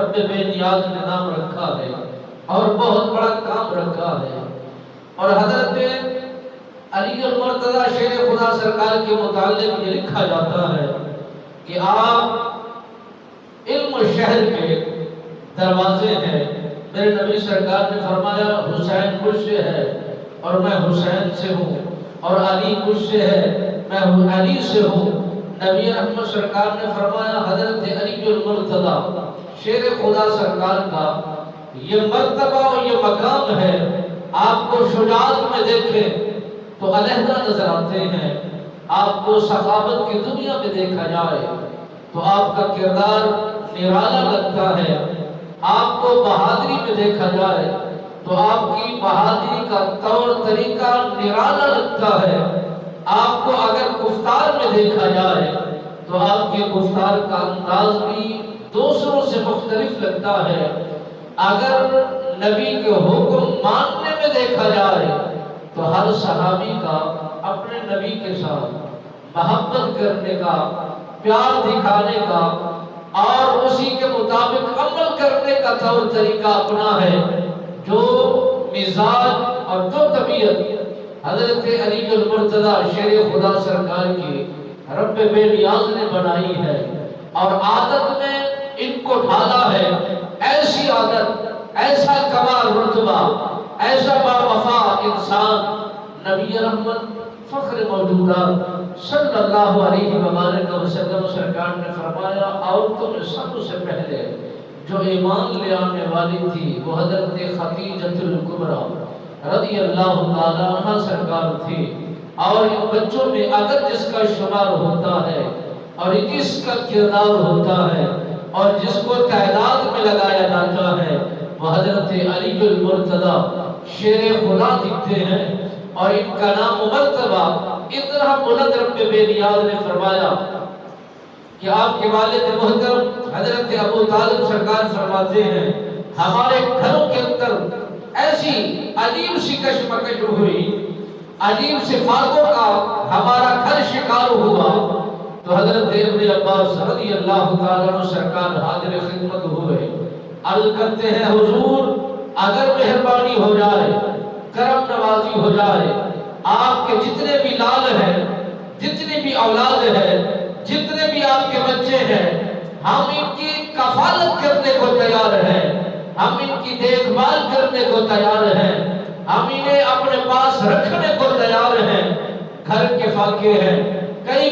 رب بے نیاز نے نام رکھا ہے اور بہت بڑا کام رکھا ہے۔ اور حضرت علی المرتضیٰ شیر خدا سرکار کے متعلق یہ لکھا جاتا ہے کہ آپ علم شہر کے دروازے ہیں۔ میرے نبی سرکار نے فرمایا حسین مجھ سے ہے اور میں حسین سے ہوں، اور علی مجھ سے ہے میں علی سے ہوں۔ نبی رحمت سرکار نے فرمایا حضرت علی المرتضیٰ شیر خدا سرکار کا یہ مرتبہ اور یہ مقام ہے، آپ کو شجاعت میں دیکھیں تو علیحدہ نظر آتے ہیں، آپ کو سخاوت کی دنیا میں دیکھا جائے تو آپ کا کردار نرالا لگتا ہے، آپ کو بہادری میں دیکھا جائے تو آپ کی بہادری کا طور طریقہ نرالا لگتا ہے، آپ کو اگر گفتار میں دیکھا جائے تو آپ کے گفتار کا انداز بھی دوسروں سے مختلف لگتا ہے، اگر نبی کے حکم ماننے میں دیکھا جائے تو ہر صحابی کا اپنے نبی کے ساتھ محبت کرنے کا، پیار دکھانے کا اور اسی کے مطابق عمل کرنے کا طور طریقہ اپنا ہے، جو مزاج اور جو طبیعت حضرت علی المرتضیٰ شیر خدا سرکار کی رب بے نیاز نے بنائی ہے اور عادت میں ان کو ڈھالا ہے، ایسی عادت، ایسا کمال رتبہ، ایسا باوفا انسان نبی رحمت فخر موجودات صلی اللہ علیہ وآلہ وسلم سرکار نے فرمایا عورتوں میں سب سے پہلے جو ایمان لے آنے والی تھی وہ حضرت خدیجۃ الکبریٰ رضی اللہ تعالیٰ عنہ سرکار تھی، اور ان بچوں میں اگر جس کا شمار ہوتا ہے اور جس کا کردار ہوتا ہے اور جس کو تعداد میں لگایا جاتا ہے وہ حضرت علی المرتضیٰ شیر خدا دکھتے ہیں، اور ان کا نام و مرتبہ اتنا بلند رب بے نیاز نے فرمایا کہ آپ کے والد محترم حضرت ابو طالب سرکار فرماتے ہیں ہمارے گھروں کے اندر ایسی عجیب سی کشمکش ہوئی، عجیب سے فاقوں کا ہمارا گھر شکار ہوا تو حضرت ابن عباس رضی اللہ تعالیٰ عنہ سرکار حاضر خدمت ہوئے، عرض کرتے ہیں حضور اگر مہربانی ہو جائے، کرم نوازی ہو جائے، آپ کے جتنے بھی لال ہیں، جتنی بھی اولاد ہے، جتنے بھی آپ کے بچے ہیں، ہم ان کی کفالت کرنے کو تیار ہیں، ہم ان کی دیکھ بھال کرنے کو تیار ہیں، ہم انہیں اپنے پاس رکھنے کو تیار ہیں۔ گھر کے فاقے ہیں، کئی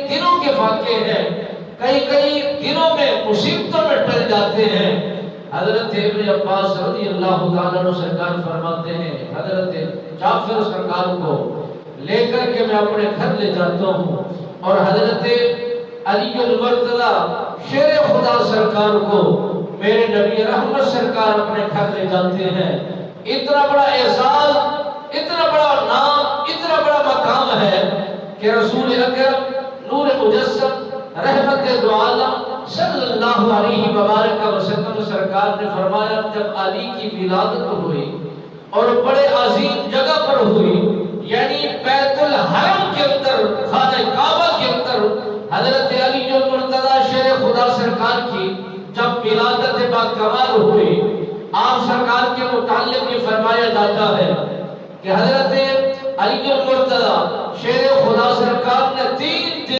دنوں کے فاقے ہیں، کئی دنوں میں مصیبتوں میں ٹل جاتے ہیں۔ حضرت ابن عباس رضی اللہ تعالیٰ عنہ سرکار فرماتے ہیں حضرت جعفر سرکار کو لے کر کے میں اپنے گھر لے جاتا ہوں، اور حضرت علی المرتضیٰ شیر خدا سرکار کو میرے نبی رحمت سرکار اپنے گھر لے جاتے ہیں۔ اتنا بڑا اعزاز، اتنا بڑا نام، اتنا بڑا مقام ہے کہ رسول اکرم نور مجسم رحمت دو عالم صلی اللہ علیہ وآلہ وسلم سرکار نے فرمایا جب علی کی ولادت ہوئی اور بڑے عظیم جگہ پر ہوئی، یعنی بیت الحرم کے اندر، خانہ کعبہ کے اندر حضرت علی المرتضیٰ شیر خدا سرکار کی جب ولادت باکمال ہوئی، آپ سرکار کے متعلق یہ فرمایا جاتا ہے کہ حضرت علی المرتضیٰ شیر خدا سرکار نے 3